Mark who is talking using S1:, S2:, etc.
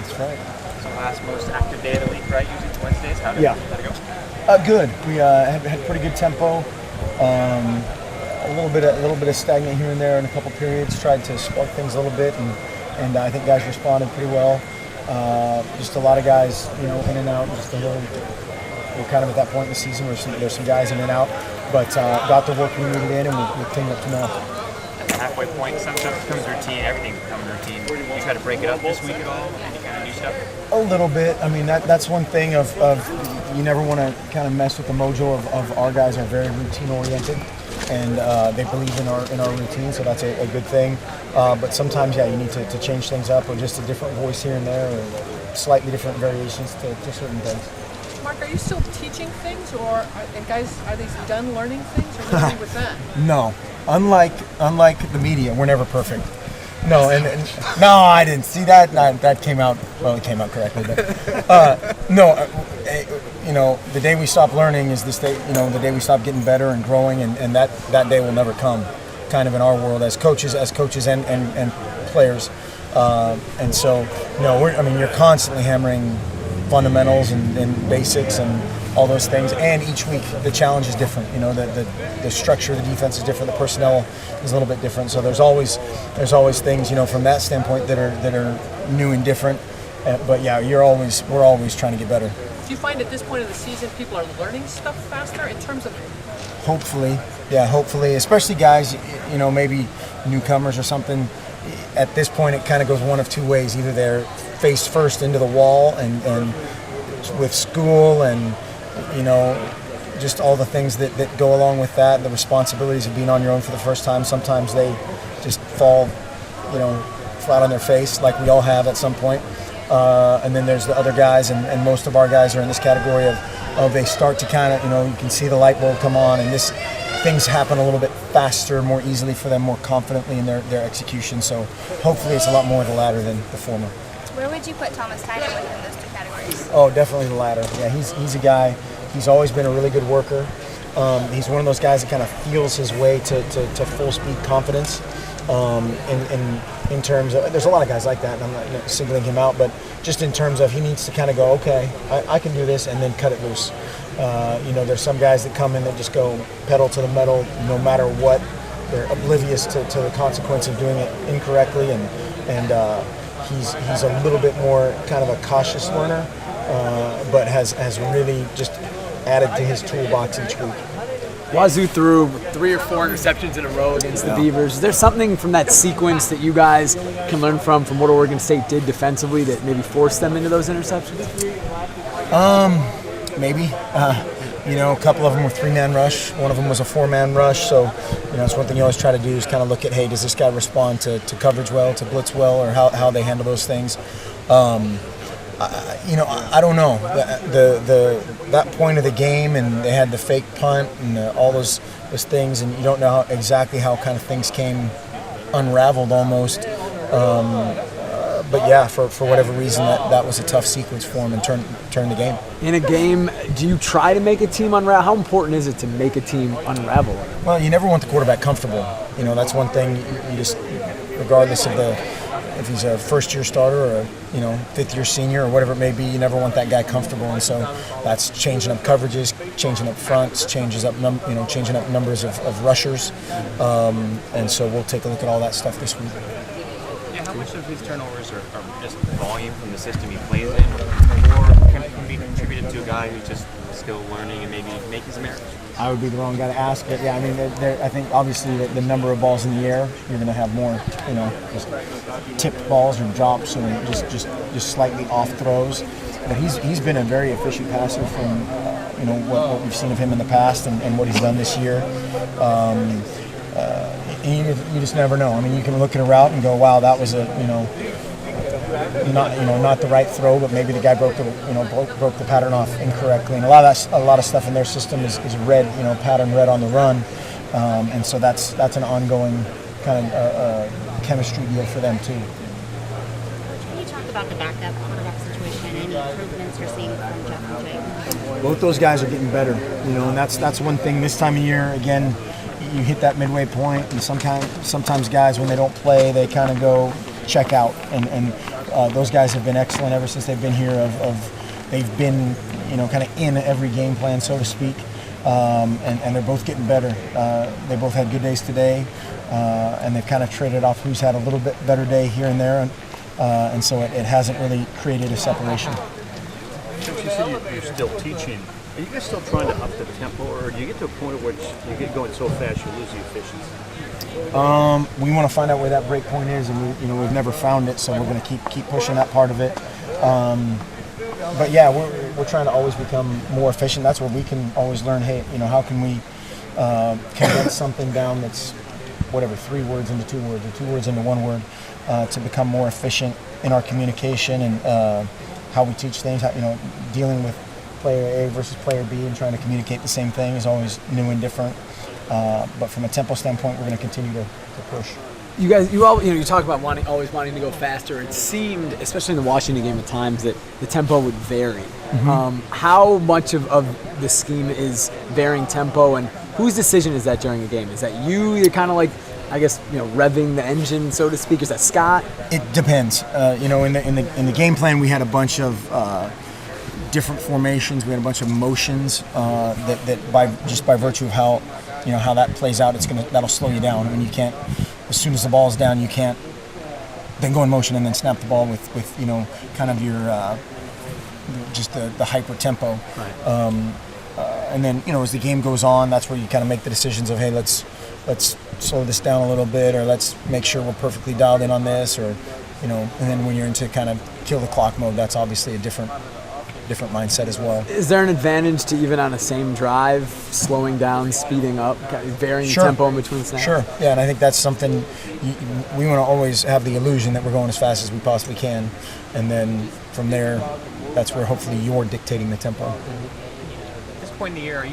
S1: That's right.
S2: It's the last most active day of the week, right? Usually it's Wednesdays. How'd it go?
S1: Good. We had pretty good tempo. A little bit of stagnant here and there in a couple periods. Tried to spark things a little bit, and I think guys responded pretty well. Just a lot of guys, in and out. We're kind of at that point in the season where there's some guys in and out, but got the work we needed in, and we're cleaning up tomorrow.
S2: At the halfway point, some stuff becomes routine. Everything becomes routine. You try to break it up this week at all? Any kind of new stuff?
S1: A little bit. I mean, that's one thing of you never want to kind of mess with the mojo of our guys are very routine oriented, and they believe in our routine, so that's a good thing. But sometimes, you need to change things up, or just a different voice here and there, or slightly different variations to certain things.
S3: Mark, are you still teaching things, or are these done learning things, or what do you do with that?
S1: No, unlike the media, we're never perfect. No, and no, I didn't see that. That came out well. It came out correctly, but no. The day we stop learning is this day. The day we stop getting better and growing, and that day will never come. Kind of in our world as coaches and players, and so no. You're constantly hammering fundamentals and basics and all those things, and each week the challenge is different. The structure of the defense is different, the personnel is a little bit different, so there's always things from that standpoint that are new and different, but we're always trying to get better.
S3: Do you find at this point of the season people are learning stuff faster in terms of
S1: hopefully, especially guys maybe newcomers or something. At this point it kind of goes one of two ways: either they're face first into the wall and with school and just all the things that go along with that, the responsibilities of being on your own for the first time. Sometimes they just fall flat on their face, like we all have at some point, and then there's the other guys, and most of our guys are in this category of they start to kind of you can see the light bulb come on, and things happen a little bit faster, more easily for them, more confidently in their execution. So hopefully it's a lot more the latter than the former.
S4: Where would you put Thomas Tynan within those two categories?
S1: Oh, definitely the latter. Yeah, he's a guy. He's always been a really good worker. He's one of those guys that kind of feels his way to full speed confidence. In terms of, there's a lot of guys like that, and I'm not singling him out, but just in terms of he needs to kind of go, okay, I can do this, and then cut it loose. There's some guys that come in that just go pedal to the metal no matter what. They're oblivious to the consequence of doing it incorrectly, and he's a little bit more kind of a cautious learner, but has really just added to his toolbox each week.
S5: Wazoo threw 3 or 4 interceptions in a row against the Beavers. Is there something from that sequence that you guys can learn from what Oregon State did defensively that maybe forced them into those interceptions?
S1: Maybe. A couple of them were 3-man rush. One of them was a 4-man rush. So, it's one thing you always try to do is kind of look at, hey, does this guy respond to coverage well, to blitz well, or how they handle those things? I don't know. That point of the game, and they had the fake punt and all those things, and you don't know exactly how kind of things came unraveled almost. But yeah, for whatever reason, that was a tough sequence for him and turned the game.
S5: In a game, do you try to make a team unravel? How important is it to make a team unravel?
S1: Well, you never want the quarterback comfortable. That's one thing you just, regardless of if he's a first-year starter or a fifth-year senior or whatever it may be, you never want that guy comfortable, and so that's changing up coverages, changing up fronts, changing up numbers of rushers, and so we'll take a look at all that stuff this week.
S2: How much of his turnovers are just volume from the system he plays in, or can be attributed to a guy who's just still learning and maybe making some errors?
S1: I would be the wrong guy to ask, but yeah, I think obviously the number of balls in the air, you're going to have more, just tipped balls or drops or just slightly off throws. But he's been a very efficient passer from what we've seen of him in the past and what he's done this year. You just never know. You can look at a route and go, wow, that was not the right throw, but maybe the guy broke the pattern off incorrectly. And a lot of stuff in their system is red, pattern red on the run, and so that's an ongoing kind of chemistry deal for them too.
S4: Can you talk about the backup quarterback situation? Any improvements you're seeing from Jeff and Jake?
S1: Both those guys are getting better, and that's one thing this time of year. Again, you hit that midway point, and sometimes guys, when they don't play, they kind of go check out, and those guys have been excellent ever since they've been here. They've been, kind of in every game plan, so to speak, and they're both getting better. They both had good days today, and they've kind of traded off who's had a little bit better day here and there, and so it hasn't really created a separation.
S6: Coach, you said you're still teaching. Are you guys still trying to up the tempo, or do you get to a point at which you get going so fast you lose the efficiency?
S1: We want to find out where that break point is, and we've never found it, so we're going to keep pushing that part of it. But yeah, we're trying to always become more efficient. That's where we can always learn. Hey, how can we condense something down that's 3 words into 2 words, or 2 words into 1 word, to become more efficient in our communication and how we teach things. Dealing with player A versus player B and trying to communicate the same thing is always new and different. But from a tempo standpoint, we're going to continue to push.
S5: You guys, you talk about always wanting to go faster. It seemed, especially in the Washington game at times, that the tempo would vary.
S1: Mm-hmm.
S5: How much of the scheme is varying tempo, and whose decision is that during a game? Is that you? You're kind of like, I guess, revving the engine, so to speak. Is that Scott?
S1: It depends. In the game plan, we had a bunch of different formations. We had a bunch of motions that by virtue of how that plays out, that'll slow you down. I mean, you can't, as soon as the ball's down, you can't then go in motion and then snap the ball with kind of your just the hyper tempo.
S5: Right.
S1: And then as the game goes on, that's where you kind of make the decisions of, hey, let's slow this down a little bit, or let's make sure we're perfectly dialed in on this, or and then when you're into kind of kill the clock mode, that's obviously a different mindset as well.
S5: Is there an advantage to, even on a same drive, slowing down, speeding up, varying
S1: Sure.
S5: tempo in between snaps?
S1: Sure, yeah, and I think that's something we want to always have the illusion that we're going as fast as we possibly can, and then from there, that's where hopefully you're dictating the tempo.
S2: At this point in the year, are you